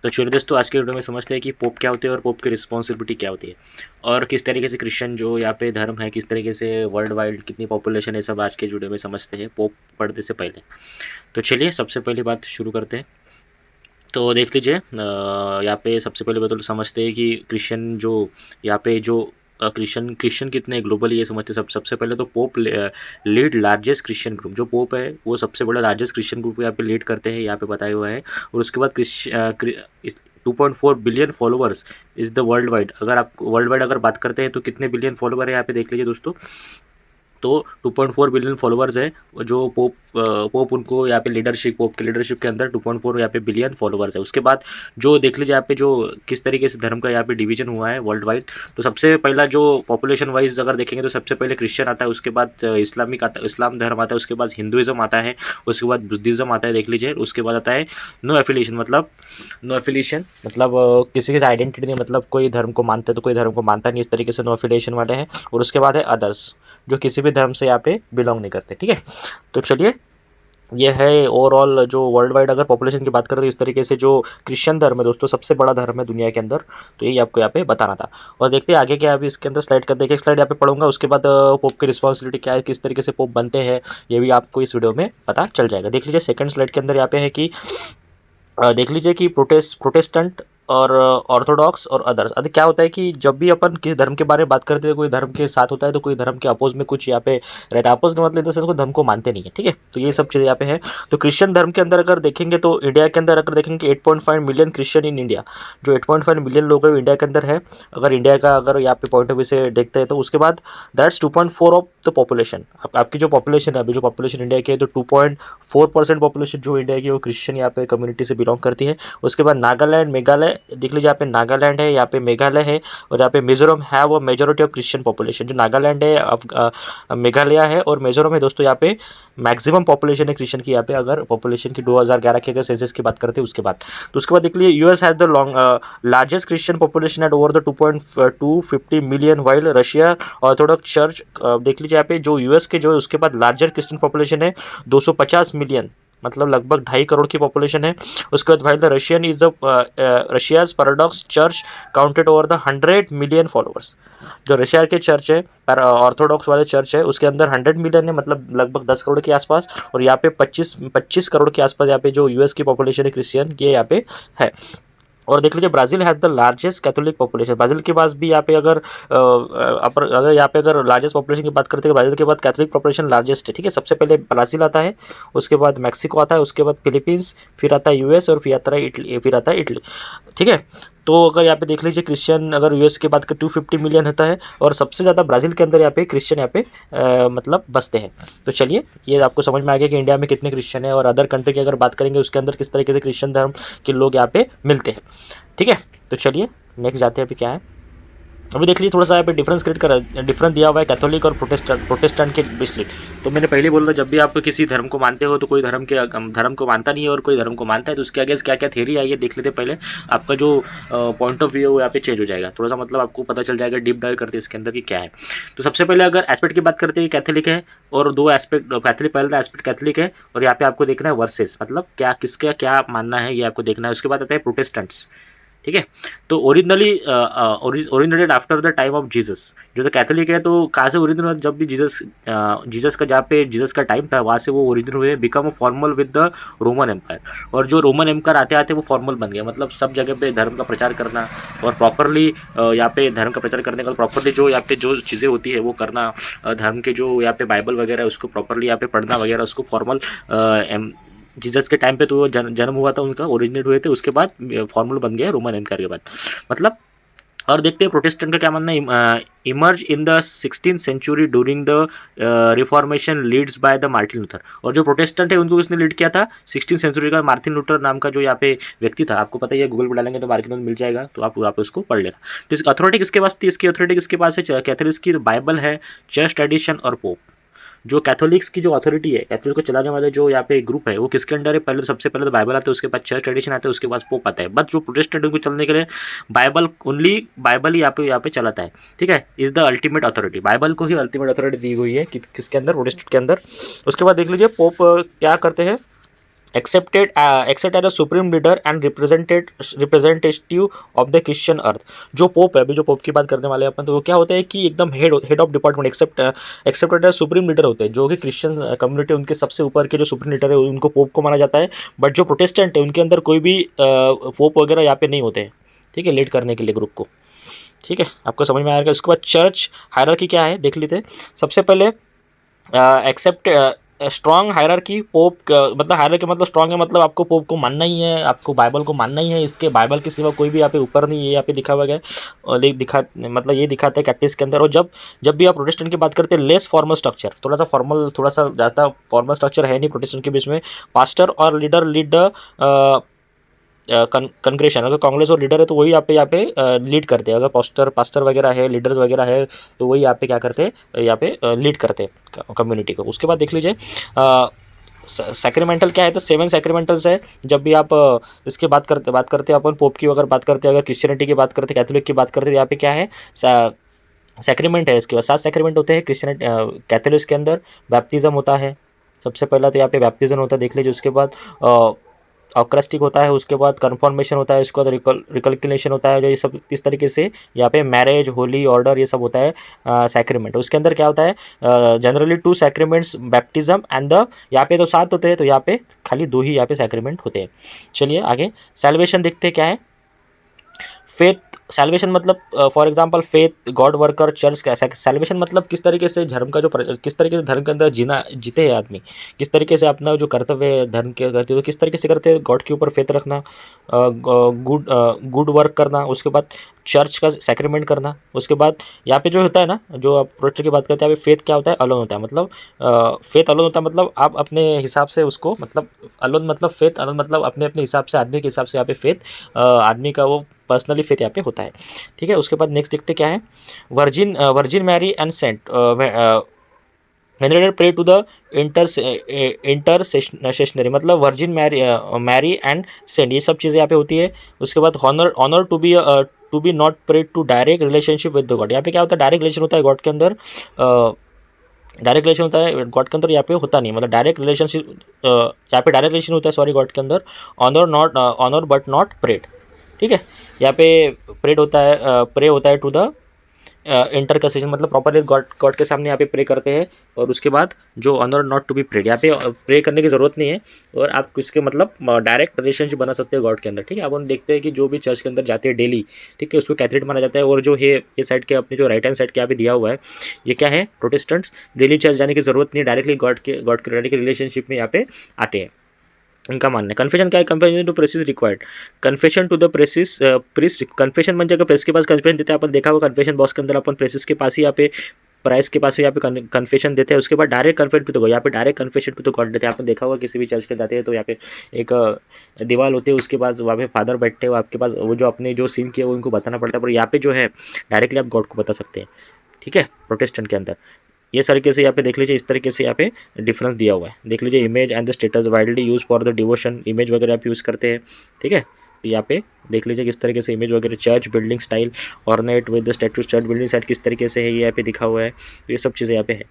तो चलिए दोस्तों, आज के वीडियो में समझते हैं कि पोप क्या होते हैं और पोप की रिस्पॉन्सिबिलिटी क्या होती है, और किस तरीके से क्रिश्चियन जो यहाँ पे धर्म है, किस तरीके से वर्ल्ड वाइड कितनी पॉपुलेशन है, सब आज के वीडियो में समझते हैं पोप पढ़ने से पहले। तो चलिए सबसे पहली बात शुरू करते हैं। तो देख लीजिए, यहाँ पे सबसे पहले बात तो समझते हैं कि क्रिश्चियन जो यहाँ पे जो क्रिश्चियन कितने ग्लोबली ये समझते हैं। सबसे पहले तो pope lead largest Christian group, जो पोप है वो सबसे बड़ा लार्जेस्ट क्रिश्चियन ग्रुप यहाँ पे लीड करते हैं, यहाँ पे बताया हुआ है। और उसके बाद 2.4 billion followers is the world wide. अगर आप वर्ल्ड वाइड अगर बात करते हैं तो कितने बिलियन फॉलोअर है यहाँ पे देख लीजिए दोस्तों। तो 2.4 बिलियन फॉलोअर्स है, जो पोप उनको यहाँ पे पोप के लीडरशिप के अंदर 2.4 यहाँ पे बिलियन फॉलोअर्स है। उसके बाद जो देख लीजिए यहाँ पे जो किस तरीके से धर्म का यहाँ पे डिवीजन हुआ है वर्ल्ड वाइड। तो सबसे पहला जो पॉपुलेशन वाइज अगर देखेंगे तो सबसे पहले क्रिश्चियन आता है, उसके बाद इस्लाम धर्म आता है, उसके बाद हिंदुइज्म आता है, उसके बाद बुद्धिज़्म आता है देख लीजिए। उसके बाद आता है नो एफिलिएशन, मतलब किसी के आइडेंटिटी नहीं, मतलब कोई धर्म को मानता है तो कोई धर्म को मानता नहीं, इस तरीके से नो एफिलिएशन वाले हैं। और उसके बाद है अदर्स, जो किसी भी धर्म से यहाँ पे बिलोंग नहीं करते। ठीक है, तो चलिए ये है ओवरऑल जो वर्ल्ड वाइड अगर पॉपुलेशन की बात करें तो इस तरीके से जो क्रिश्चियन धर्म है दोस्तों सबसे बड़ा धर्म है दुनिया के अंदर। तो यही आपको यहाँ पे बताना था। और देखते हैं आगे क्या अभी इसके अंदर स्लाइड करते हैं, एक स्लाइड यहाँ पे पढ़ूंगा, उसके बाद पोप की रिस्पॉन्सिबिलिटी क्या है, किस तरीके से पोप बनते हैं, ये भी आपको इस वीडियो में पता चल जाएगा। देख लीजिए सेकंड स्लाइड के अंदर यहाँ पे है कि देख लीजिए कि प्रोटेस्टेंट और ऑर्थोडॉक्स और अदर्स। अभी क्या होता है कि जब भी अपन किस धर्म के बारे में बात करते हैं, कोई धर्म के साथ होता है तो कोई धर्म के अपोज में कुछ यहाँ पे रहता है। अपोज का मतलब इधर से कोई धर्म को मानते नहीं है। ठीक है, तो ये सब चीज़ें यहाँ पे है। तो क्रिश्चियन धर्म के अंदर अगर देखेंगे तो इंडिया के अंदर अगर देखेंगे 8.5 मिलियन क्रिश्चियन इन इंडिया, जो 8.5 मिलियन लोग हैं इंडिया के अंदर है। अगर इंडिया का अगर यहाँ पे पॉइंट ऑफ व्यू से देखते हैं तो उसके बाद दैट्स 2.4 ऑफ द पॉपुलेशन। आपकी जो पॉपुलेशन है, अभी जो पॉपुलेशन इंडिया की है तो 2.4% पॉपुलेशन जो इंडिया की वो क्रिश्चियन यहाँ पे कम्युनिटी से बिलोंग करती है। उसके बाद नागालैंड, मेघालय, देख लीजिए यहाँ पे नागालैंड है, यहाँ पे मेघालय है, और यहाँ पे मिजोरम है वो मेजोरिटी ऑफ क्रिश्चियन पॉपुलेशन। जो नागालैंड है, मेघालय है और मिजोरम है दोस्तों, यहाँ पे मैक्सिमम पॉपुलेशन है क्रिश्चियन की। यहाँ पे अगर पॉपुलेशन की 2011 की अगर सेंसस की बात करते हैं उसके बाद, तो उसके बाद देख लीजिए US has the largest Christian population at over the 2.250 million, while Russia Orthodox church, देख लीजिए यहाँ पे जो यूएस के जो उसके बाद लार्जर क्रिश्चियन पॉपुलेशन है 250 मिलियन, मतलब लगभग 2.5 करोड़ की पॉपुलेशन है। उसके बाद while the Russian is the Russia's paradox church counted over the 100 million followers. जो रशिया के चर्च है, ऑर्थोडॉक्स वाले चर्च है, उसके अंदर 100 मिलियन है, मतलब लगभग 10 करोड़ के आसपास। और यहाँ पे 25 करोड़ के आसपास यहाँ पे जो यूएस की पॉपुलेशन है क्रिश्चियन, ये यहाँ पे है। और देख लीजिए Brazil has the largest Catholic population. Brazil के पास भी यहाँ पे अगर यहाँ पे अगर लार्जेस्ट पॉपुलेशन की बात करते हैं, ब्राज़ील के बाद कैथोलिक पॉपुलेशन लार्जेस्ट है। ठीक है, सबसे पहले ब्राज़ील आता है, उसके बाद मैक्सिको आता है, उसके बाद फिलीपींस, फिर आता है यूएस, और फिर आता है इटली। ठीक है, तो अगर यहाँ पे देख लीजिए क्रिश्चियन अगर यूएस की बात करें 250 मिलियन होता है, और सबसे ज़्यादा ब्राज़ील के अंदर यहाँ पे क्रिश्चियन यहाँ पे मतलब बसते हैं। तो चलिए ये आपको समझ में आ गया कि इंडिया में कितने क्रिश्चियन है, और अदर कंट्री की अगर बात करेंगे उसके अंदर किस तरीके से क्रिश्चियन धर्म के लोग यहाँ पे मिलते हैं। ठीक है, तो चलिए नेक्स्ट जाते हैं अभी क्या है। अभी देख लीजिए थोड़ा सा यहाँ पे डिफरेंस दिया हुआ है कैथोलिक और प्रोटेस्टेंट के बीच। तो मैंने पहले बोला जब भी आप किसी धर्म को मानते हो तो कोई धर्म को मानता नहीं है और कोई धर्म को मानता है, तो उसके आगे क्या क्या थ्योरी आई है देख लेते पहले। आपका जो पॉइंट ऑफ व्यू है वो यहाँ पे चेंज हो जाएगा थोड़ा सा, मतलब आपको पता चल जाएगा डीप डाइव करते इसके अंदर कि क्या है। तो सबसे पहले अगर एस्पेक्ट की बात करते हैं कैथोलिक है, और दो एस्पेक्ट कैथोलिक, पहला एस्पेक्ट कैथोलिक है, और यहाँ पे आपको देखना है वर्सेस, मतलब क्या किसका क्या मानना है ये आपको देखना है। उसके बाद आता है प्रोटेस्टेंट्स। ठीक है, तो originated after the time of Jesus. जो तो कैथोलिक है तो कहाँ से ओरिजिन हुआ, जब भी जीसस का जहाँ पे जीसस का टाइम था वहाँ से वो ओरिजिन हुए, become a formal with the Roman Empire. और जो रोमन एम्पायर आते आते वो फॉर्मल बन गया, मतलब सब जगह पे धर्म का प्रचार करना और प्रॉपरली यहाँ पे धर्म का प्रचार करने का प्रॉपरली जो यहाँ पे जो चीज़ें होती है वो करना, धर्म के जो यहाँ पे बाइबल वगैरह है उसको प्रॉपरली यहाँ पे पढ़ना वगैरह, उसको फॉर्मल जीसस के टाइम पे तो वो जन्म हुआ था उनका, ओरिजिनेट हुए थे, उसके बाद फॉर्मल बन गया रोमन एम्पायर के बाद, मतलब। और देखते हैं प्रोटेस्टेंट का क्या मानना है। Emerge in the 16th century during the reformation leads by the Martin Luther. और जो प्रोटेस्टेंट है उनको किसने लीड किया था 16th सेंचुरी का, मार्टिन लूथर नाम का जो यहाँ पे व्यक्ति था। आपको पता ही है, गूगल पर डालेंगे तो मार्टिन लूथर मिल जाएगा, तो आप वहाँ पे उसको पढ़ लेना। तो इसकी अथॉरिटी किसके पास थी, इसकी अथॉरिटी किसके पास है, कैथोलिक्स की बाइबल है, चर्च ट्रेडिशन और पोप। जो कैथोलिक्स की जो अथॉरिटी है, कैथोलिक को चलाने वाले जो यहाँ पे ग्रुप है वो किसके अंडर है, पहले सबसे पहले तो बाइबल आता है, उसके बाद चर्च ट्रेडिशन आता है, उसके बाद पोप आता है। बट जो प्रोटेस्टेंट उनको चलने के लिए बाइबल ही यहाँ पे चलाता है। ठीक है, is the ultimate authority, Bible को ही अल्टीमेट अथॉरिटी दी हुई है किसके अंदर, प्रोटेस्टेंट के अंदर। उसके बाद देख लीजिए पोप क्या करते हैं, except as a supreme leader and representative of the Christian earth. जो पोप है, अभी जो पोप की बात करने वाले हैं अपन, तो वो क्या होता है कि एकदम head of department, accepted as supreme leader होते हैं, जो कि क्रिश्चियन कम्युनिटी उनके सबसे ऊपर के जो सुप्रीम लीडर है उनको पोप को माना जाता है। बट जो प्रोटेस्टेंट है उनके अंदर कोई भी पोप वगैरह यहाँ पे नहीं होते हैं, ठीक है, लीड करने के लिए ग्रुप को। ठीक है, आपको समझ में आएगा। उसके बाद चर्च हायरार्की क्या है देख लेते हैं। सबसे पहले एक्सेप्ट स्ट्रॉन्ग हायरार्की, पोप मतलब हायरार्की मतलब स्ट्रॉन्ग है, मतलब आपको पोप को मानना ही है, आपको बाइबल को मानना ही है, इसके बाइबल के सिवा कोई भी यहाँ पे ऊपर नहीं है, यहाँ पे दिखा हुआ है। और दिखा मतलब ये दिखाता है कैटेकिस्ट के अंदर। और जब भी आप प्रोटेस्टेंट की बात करते हैं, लेस फॉर्मल स्ट्रक्चर, थोड़ा सा फॉर्मल, थोड़ा सा ज़्यादा फॉर्मल स्ट्रक्चर है नहीं प्रोटेस्टेंट के बीच में। पास्टर और लीडर लीड कंग्रेशन, अगर कांग्रेस और लीडर है तो वही यहाँ पे लीड करते हैं। अगर पास्टर वगैरह है, लीडर्स वगैरह है, तो वही यहाँ पे क्या करते हैं, यहाँ पे लीड करते हैं कम्युनिटी को। उसके बाद देख लीजिए सैक्रेमेंटल क्या है, तो 7 सैक्रेमेंटल्स है। जब भी आप इसके बात करते हैं अपन पोप की अगर बात करते हैं, अगर क्रिश्चियनिटी की बात करते हैं, कैथोलिक की बात करते हैं, यहाँ पे क्या है सैक्रेमेंट है। इसके बाद 7 सैक्रेमेंट होते हैं क्रिश्चियन कैथोलिक्स के अंदर। बैप्टिज्म होता है सबसे पहला, तो यहाँ पे बैप्टिज्म होता है देख लीजिए। उसके बाद ऑक्रेस्टिक होता है, उसके बाद कन्फर्मेशन होता है, उसके बाद रिकल्कुलेशन होता है, जो ये सब इस तरीके से यहाँ पे मैरिज, होली ऑर्डर, ये सब होता है सैक्रेमेंट। उसके अंदर क्या होता है जनरली 2 सैक्रेमेंट्स, बैप्टिज्म एंड द, यहाँ पे तो 7 होते हैं, तो यहाँ पे खाली 2 ही यहाँ पे सैक्रेमेंट होते हैं। चलिए आगे सैल्वेशन देखते हैं क्या है। फेथ, सैल्वेशन मतलब for example faith, God worker, church का। सैल्वेशन मतलब किस तरीके से धर्म का जो किस तरीके से धर्म के अंदर जीते हैं आदमी, किस तरीके से अपना जो कर्तव्य है धर्म के करते हो, किस तरीके से करते हैं, गॉड के ऊपर फेथ रखना, गुड वर्क करना, उसके बाद चर्च का सैक्रेमेंट करना। उसके बाद यहाँ पे जो होता है ना, जो आप प्रोटेक्टर की बात करते हैं, यहाँ पे फेथ क्या होता है, अलोन होता है। मतलब फेथ अलोन होता है, मतलब आप अपने हिसाब से उसको, मतलब अलोन मतलब फेथ अलोन मतलब अपने अपने हिसाब से, आदमी के हिसाब से यहाँ पे फेथ आदमी का वो पर्सनली फेथ यहाँ पे होता है। ठीक है, उसके बाद नेक्स्ट देखते क्या है। Virgin Mary and saint venerated pray to the intercessionary, मतलब वर्जिन मैरी एंड सेंट, ये सब चीज़ें यहाँ पे होती है। उसके बाद honour to be not pray to direct relationship with the God. यहाँ पे क्या होता है, डायरेक्ट रिलेशन होता है गॉड के अंदर, डायरेक्ट रिलेशन होता है गॉड के अंदर, यहाँ पे होता नहीं, मतलब डायरेक्ट रिलेशनशिप यहाँ पे डायरेक्ट रिलेशन होता है सॉरी गॉड के अंदर। Honour but not prayed. ठीक है, यहाँ पे प्रेड होता है, प्रे होता है टू द इंटरकसेशन, मतलब प्रॉपरली गॉड के सामने यहाँ पे प्रे करते हैं। और उसके बाद जो honour not to be prayed, यहाँ पे प्रे करने की ज़रूरत नहीं है, और आप किसके मतलब डायरेक्ट रिलेशनशिप बना सकते हो गॉड के अंदर। ठीक है, अब हम देखते हैं कि जो भी चर्च के अंदर जाते हैं डेली, ठीक है, उसको कैथोलिक माना जाता है। और जो है ये साइड के अपने जो राइट हैंड साइड के यहाँ पे दिया हुआ है, ये क्या है, प्रोटेस्टेंट्स। डेली चर्च जाने की ज़रूरत नहीं, डायरेक्टली गॉड के रिलेशनशिप में यहाँ पे आते हैं, उनका मानना है। कन्फेशन क्या है, confession to press is required, confession to the precise priest. Confession म्हणजे अगर प्रेस के पास कन्फेशन देते हैं, अपन देखा हुआ कन्फेशन बॉक्स के अंदर अपन प्रेसिस के पास ही यहाँ पे प्राइस के पास यहाँ पे कन्फेशन देते हैं। उसके बाद direct confession to the God, यहाँ पे direct confession to the God देते हैं। आपने देखा होगा किसी भी चर्च के जाते हैं तो यहाँ पे एक दीवार होती है, उसके पास वहाँ पे फादर बैठते हैं, आपके पास वो जो अपने जो सीन किया वो उनको बताना पड़ता है, पर यहाँ पे जो है डायरेक्टली आप गॉड को बता सकते हैं। ठीक है, प्रोटेस्टेंट के अंदर ये तरीके से यहाँ पे देख लीजिए, इस तरीके से यहाँ पे डिफरेंस दिया हुआ है। देख लीजिए image and the status widely use for the devotion, image वगैरह आप यूज़ करते हैं। ठीक है, तो यहाँ पे देख लीजिए किस तरीके से इमेज वगैरह, church building style ornate with the statue, church building side किस तरीके से है ये यहाँ पे दिखा हुआ है, तो ये सब चीज़ें यहाँ पे है।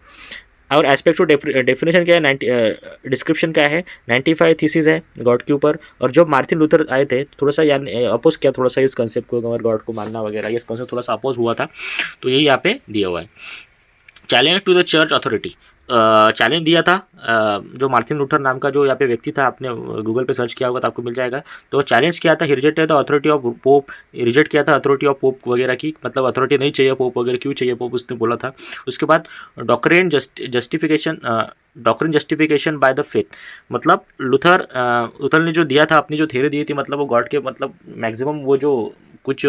और एस्पेक्ट टू डेफिनेशन क्या है, डिस्क्रिप्शन क्या है, 95 थीसिस है गॉड के ऊपर। और जब मार्टिन लूथर आए थे थोड़ा सा यानी अपोज किया थोड़ा सा इस कंसेप्ट को, अगर गॉड को मानना वगैरह, ये कंसेप्ट थोड़ा सा अपोज हुआ था, तो यही यहाँ पे दिया हुआ है। Challenge to the church authority, challenge दिया था जो मार्टिन लूथर नाम का जो यहाँ पे व्यक्ति था, आपने गूगल पे सर्च किया होगा तो आपको मिल जाएगा। तो चैलेंज किया था, he rejected the authority of pope, reject किया था अथॉरिटी ऑफ पोप वगैरह की, मतलब अथॉरिटी नहीं चाहिए पोप वगैरह, क्यों चाहिए पोप उसने बोला था। उसके बाद doctrine justification by the faith, मतलब लूथर ने जो दिया था, अपनी जो थ्योरी दी थी, मतलब वो गॉड के मतलब मैक्सिमम वो जो कुछ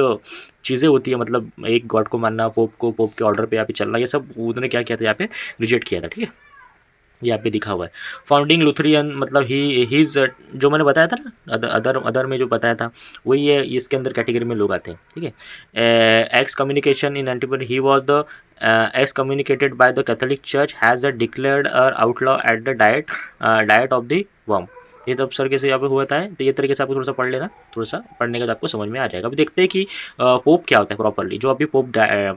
चीज़ें होती है, मतलब एक गॉड को मानना, पोप के ऑर्डर पे यहाँ पे चलना, ये सब उन्होंने क्या किया था, यहाँ पे रिजेक्ट किया था। ठीक है, यहाँ पे दिखा हुआ है। फाउंडिंग लूथरियन, मतलब हीज जो मैंने बताया था ना अदर में जो बताया था, वही है, इसके अंदर कैटेगरी में लोग आते हैं। ठीक है, एक्स कम्युनिकेशन इन एंटीबर, he was the excommunicated by the Catholic Church, has a declared outlaw at the diet of the worm। ये तब सर कैसे यहाँ पे हुआ था, तो ये तरीके से आपको थोड़ा सा पढ़ लेना, थोड़ा सा पढ़ने के बाद आपको समझ में आ जाएगा। अभी देखते हैं कि पोप क्या होता है प्रॉपरली। जो अभी पोप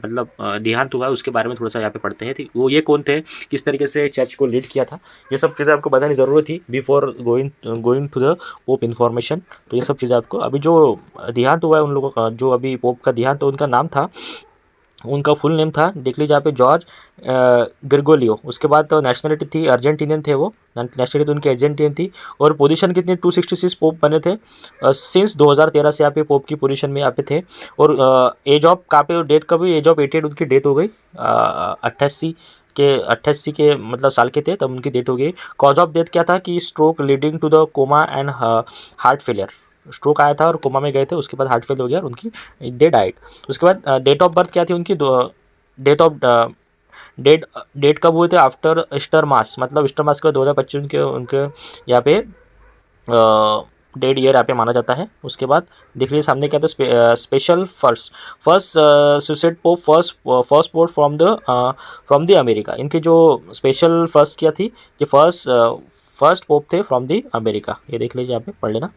मतलब देहांत हुआ उसके बारे में थोड़ा सा यहाँ पे पढ़ते हैं। वो ये कौन थे, किस तरीके से चर्च को लीड किया था, ये सब चीज़ें आपको बतानी ज़रूरत थी before going going to the pope information. तो ये सब चीज़ें आपको, अभी जो देहांत हुआ है उन लोगों का, जो अभी पोप का देहांत, उनका नाम था, उनका फुल नेम था, देख लीजिए यहाँ पे, जॉर्ज ग्रिगोलियो। उसके बाद तो नेशनलिटी थी अर्जेंटीनियन थे वो, नेशनलिटी तो उनकी अर्जेंटीनियन थी। और पोजीशन कितनी, 266 पोप बने थे सिंस 2013 से यहाँ पे पोप की पोजीशन में यहाँ पे थे। और एज ऑफ कहाँ पे डेथ, कभी एज ऑफ 88 उनकी डेथ हो गई, 88 के मतलब साल के थे तब उनकी डेथ हो गई। कॉज ऑफ डेथ क्या था कि stroke leading to the coma and heart failure. Stroke आया था और कोमा में गए थे, उसके बाद हार्ट फेल हो गया और उनकी दे डाइट। उसके बाद डेट ऑफ बर्थ क्या थी उनकी, डेट ऑफ डेट डेट कब हुए थे, आफ्टर ईस्टर मास, मतलब ईस्टर मास के बाद 2025 उनके उनके यहाँ पे डेड ईयर यहाँ पे माना जाता है। उसके बाद देख लीजिए सामने क्या था, special first first suicide pope, first pope from the America. इनकी जो स्पेशल फर्स्ट क्या थी कि फर्स्ट पोप थे फ्रॉम द अमेरिका। ये देख लीजिए यहाँ पे पढ़ लेना,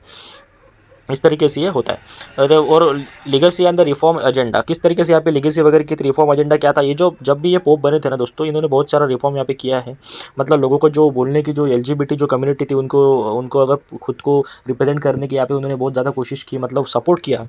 इस तरीके से ये होता है। और legacy and the reform agenda, किस तरीके से यहाँ पे लीगेसी वगैरह की रिफॉर्म एजेंडा क्या था। ये जो जब भी ये पोप बने थे ना दोस्तों, इन्होंने बहुत सारा रिफॉर्म यहाँ पे किया है। मतलब लोगों को जो बोलने की, जो एलजीबीटी जो कम्युनिटी थी, उनको उनको अगर खुद को रिप्रेजेंट करने की यहाँ पे उन्होंने बहुत ज़्यादा कोशिश की, मतलब सपोर्ट किया।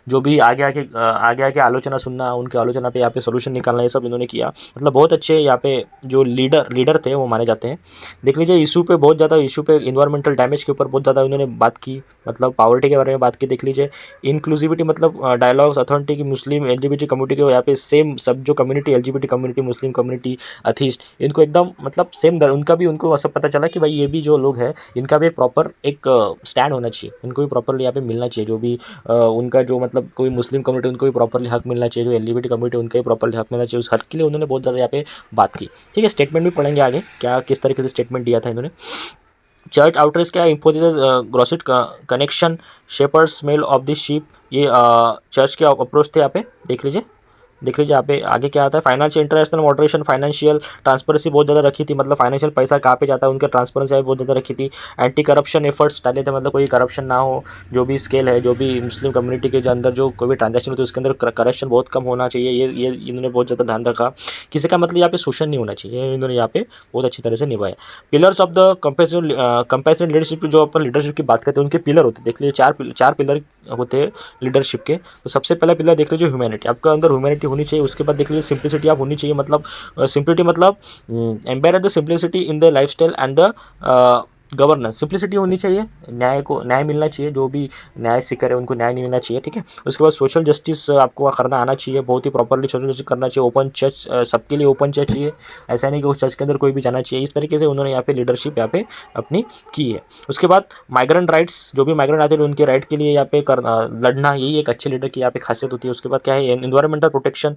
जो भी आगे आके आलोचना सुनना, उनकी आलोचना पे यहाँ पे सोल्यूशन निकालना, ये सब इन्होंने किया। मतलब बहुत अच्छे यहाँ पे जो लीडर थे वो माने जाते हैं। देख लीजिए इशू पे बहुत ज़्यादा, इशू पे इन्वायरमेंटल डैमेज के ऊपर बहुत ज़्यादा इन्होंने बात की, मतलब पॉवर्टी के बारे में बात की। देख लीजिए इंक्लूसिविटी, मतलब डायलॉग्स अथॉरिटी की मुस्लिम एलजीबीटी कम्युनिटी को, यहाँ पे सेम सब जो community, LGBT community, Muslim community, atheist, इनको एकदम मतलब सेम उनका भी, उनको सब पता चला कि भाई ये भी जो लोग हैं इनका भी एक प्रॉपर एक स्टैंड होना चाहिए, इनको भी प्रॉपरली यहाँ पे मिलना चाहिए। जो भी उनका जो मतलब कोई मुस्लिम कम्युनिटी, उनको भी प्रॉपरली हक मिलना चाहिए, जो एलजीबीटी कम्युनिटी उनका भी प्रॉपरली हक मिलना चाहिए। उस हक के लिए उन्होंने बहुत ज़्यादा यहाँ पे बात की। ठीक है, स्टेटमेंट भी पढ़ेंगे आगे, क्या किस तरीके से स्टेटमेंट दिया था इन्होंने। चर्च आउटरीच क्या, इम्पोजिस ग्रोसिट connection, shepherd smell of the sheep, ये चर्च के अप्रोच थे यहाँ पे। देख लीजिए यहाँ पे आगे क्या आता है, financial international moderation, financial transparency बहुत ज़्यादा रखी थी, मतलब फाइनेंशियल पैसा कहाँ पे जाता है उनका ट्रांसपेरेंसी बहुत ज़्यादा रखी थी। एंटी करप्शन एफर्ट्स डाले थे, मतलब कोई करप्शन ना हो, जो भी स्केल है, जो भी मुस्लिम कम्युनिटी के जो अंदर जो कोई भी ट्रांजेक्शन होती है उसके अंदर करप्शन बहुत कम होना चाहिए, ये इन्होंने बहुत ज़्यादा ध्यान रखा। किसी का मतलब यहाँ पे शोषण नहीं होना चाहिए, इन्होंने यहाँ पे बहुत अच्छी तरह से निभाया। पिलर्स ऑफ द कंपेसिव लीडरशिप, जो अपन लीडरशिप की बात करते हैं उनके पिलर होते हैं। देख लीजिए चार पिलर होते हैं लीडरशिप के। तो सबसे पहला पिलर देख लीजिए ह्यूमैनिटी, आपका अंदर ह्यूमैनिटी होनी चाहिए। उसके बाद देख लीजिए सिंप्लिसिटी आप होनी चाहिए, मतलब सिंप्लिसिटी मतलब empire the simplicity in the life style and the governance. Simplicity होनी चाहिए, न्याय मिलना चाहिए, जो भी न्याय सीकर है उनको न्याय नहीं मिलना चाहिए। ठीक है, उसके बाद सोशल जस्टिस आपको करना आना चाहिए, बहुत ही प्रॉपरली सोशल जस्टिस करना चाहिए। ओपन चर्च, सबके लिए ओपन चर्च चाहिए, ऐसा नहीं कि उस चर्च के अंदर कोई भी जाना चाहिए। इस तरीके से उन्होंने यहाँ पे लीडरशिप यहाँ पे अपनी की है। उसके बाद माइग्रेंट राइट्स, जो भी माइग्रेंट आते हैं उनके राइट के लिए यहाँ पे लड़ना, यही एक अच्छे लीडर की यहाँ पे खासियत होती है। उसके बाद क्या है, एनवायरमेंटल प्रोटेक्शन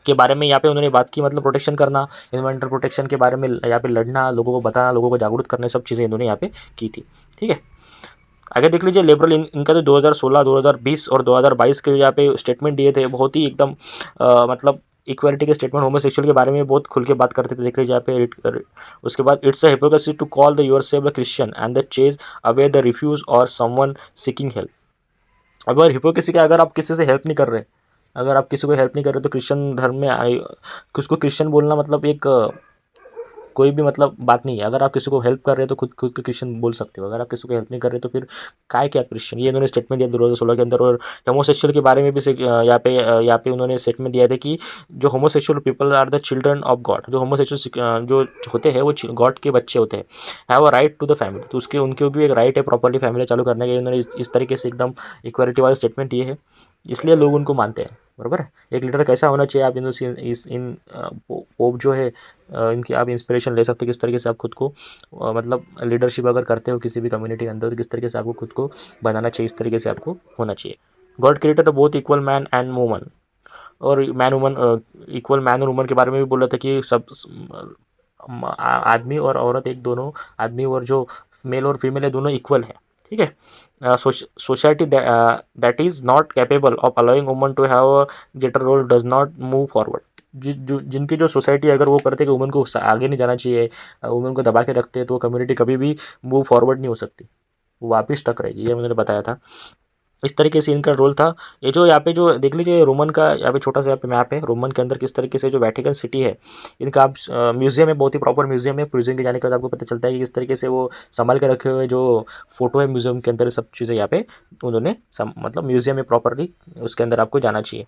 के बारे में यहाँ पे उन्होंने बात की, मतलब प्रोटेक्शन करना, एनवायरमेंटल प्रोटेक्शन के बारे में यहाँ पे लड़ना, लोगों को बताना, लोगों को जागरूक करना, सब चीज़ें इन्होंने यहाँ पे की थी। ठीक है, आगे देख लीजिए लिबरल, इनका तो 2016, 2020 और 2022 के यहाँ पे स्टेटमेंट दिए थे, बहुत ही एकदम मतलब इक्वालिटी के स्टेटमेंट, होमोसेक्सुअल के बारे में बहुत खुल के बात करते थे। देख लीजिए यहाँ पे उसके बाद it's a hypocrisy to call the yourself a Christian and the chase away the refuge और समवन सीकिंग हेल्प। अगर हिपोक्रेसी का, अगर आप किसी से हेल्प नहीं कर रहे, अगर आप किसी को हेल्प नहीं कर रहे तो क्रिश्चियन धर्म में उसको क्रिश्चियन बोलना मतलब एक कोई भी मतलब बात नहीं है। अगर आप किसी को हेल्प कर रहे हैं तो खुद खुद के क्रिश्चियन बोल सकते हो, अगर आप किसी को हेल्प नहीं कर रहे तो फिर काय क्या क्रिश्चियन। ये इन्होंने स्टेटमेंट दिया 2016 के अंदर। और होमोसेक्सुअल के बारे में भी यहाँ पे उन्होंने स्टेटमेंट दिया था कि जो homosexual people are the children of God, जो होमोसेक्सुअल जो होते हैं वो गॉड के बच्चे होते हैं, have a right to the family. तो उसके उनके भी एक राइट है प्रॉपरली फैमिली चालू करने के। उन्होंने इस तरीके से एकदम इक्वालिटी वाला स्टेटमेंट दिए है, इसलिए लोग उनको मानते हैं। बराबर है, एक लीडर कैसा होना चाहिए, आप इन पोप जो है इनकी आप इंस्पिरेशन ले सकते हैं, किस तरीके से आप खुद को मतलब लीडरशिप अगर करते हो किसी भी कम्युनिटी के अंदर तो किस तरीके से आपको खुद को बनाना चाहिए, इस तरीके से आपको होना चाहिए। God created both equal man and woman, और मैन वुमन, इक्वल मैन और वुमन के बारे में भी बोला था कि सब आदमी और औरत एक, दोनों आदमी और जो मेल और फीमेल है दोनों इक्वल है। ठीक है, society that is not capable of allowing woman to have a greater role does not move forward. जिनकी जो सोसाइटी अगर वो करते कि वुमेन को आगे नहीं जाना चाहिए, वुमेन को दबा के रखते हैं, तो वो कम्युनिटी कभी भी मूव फॉरवर्ड नहीं हो सकती, वो वापस स्टक रहेगी। ये मैंने बताया था। इस तरीके से इनका रोल था। ये जो यहाँ पे जो देख लीजिए रोमन का यहाँ पे छोटा सा यहाँ पे मैप है, रोमन के अंदर किस तरीके से जो वेटिकन सिटी है, इनका आप म्यूजियम है, बहुत ही प्रॉपर म्यूजियम है। म्यूजियम के जाने के बाद आपको पता चलता है कि किस तरीके से वो संभाल के रखे हुए जो फोटो है म्यूजियम के अंदर, सब चीज़ें यहाँ पे उन्होंने मतलब म्यूजियम में प्रॉपरली उसके अंदर आपको जाना चाहिए।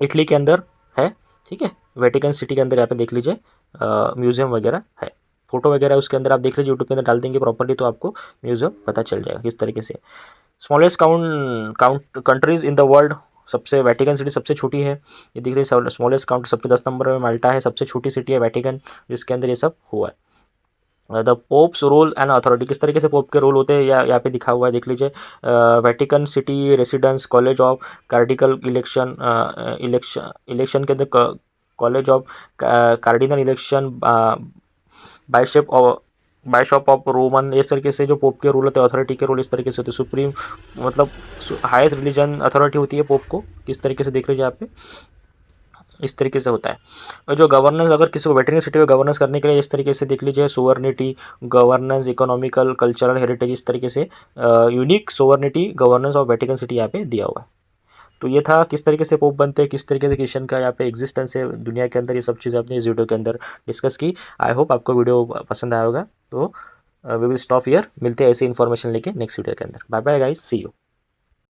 इटली के अंदर है, ठीक है, वेटिकन सिटी के अंदर यहाँ पे देख लीजिए म्यूजियम वगैरह है, फोटो वगैरह उसके अंदर आप देख लीजिए, यूट्यूब के अंदर डाल देंगे प्रॉपरली तो आपको म्यूजियम पता चल जाएगा किस तरीके से। Smallest count countries in the world, सबसे वेटिकन सिटी सबसे छोटी है, ये दिख रही है स्मॉलेस्ट काउंट, सबसे 10 नंबर में माल्टा है, सबसे छोटी सिटी है वेटिकन, जिसके अंदर ये सब हुआ है। The pope's role and authority, किस तरीके से पोप के रोल होते हैं या यहाँ पे दिखा हुआ है, देख लीजिए। Vatican city residence, college of cardinal election, election के अंदर college of cardinal election, bishop of Roman, इस तरीके से जो पोप के रूल होते हैं, अथॉरिटी के रूल इस तरीके से होते हैं। सुप्रीम मतलब हाईएस्ट रिलीजन अथॉरिटी होती है पोप को, किस तरीके से देख लीजिए यहाँ पे, इस तरीके से होता है। और जो गवर्नेंस, अगर किसी को वेटिकन सिटी को गवर्नेंस करने के लिए इस तरीके से देख लीजिए, sovereignty, governance, economical, cultural heritage, इस तरीके से unique sovereignty governance of Vatican city यहाँ पे दिया हुआ है। तो ये था किस तरीके से पोप बनते हैं, किस तरीके से क्रिश्चियन का यहाँ पे एग्जिस्टेंस है दुनिया के अंदर, ये सब चीज़ें अपने इस वीडियो के अंदर डिस्कस की। आई होप आपको वीडियो पसंद आया होगा। तो वी विल स्टॉप हियर, मिलते हैं ऐसे इन्फॉर्मेशन लेके नेक्स्ट वीडियो के अंदर। Bye bye guys, see you.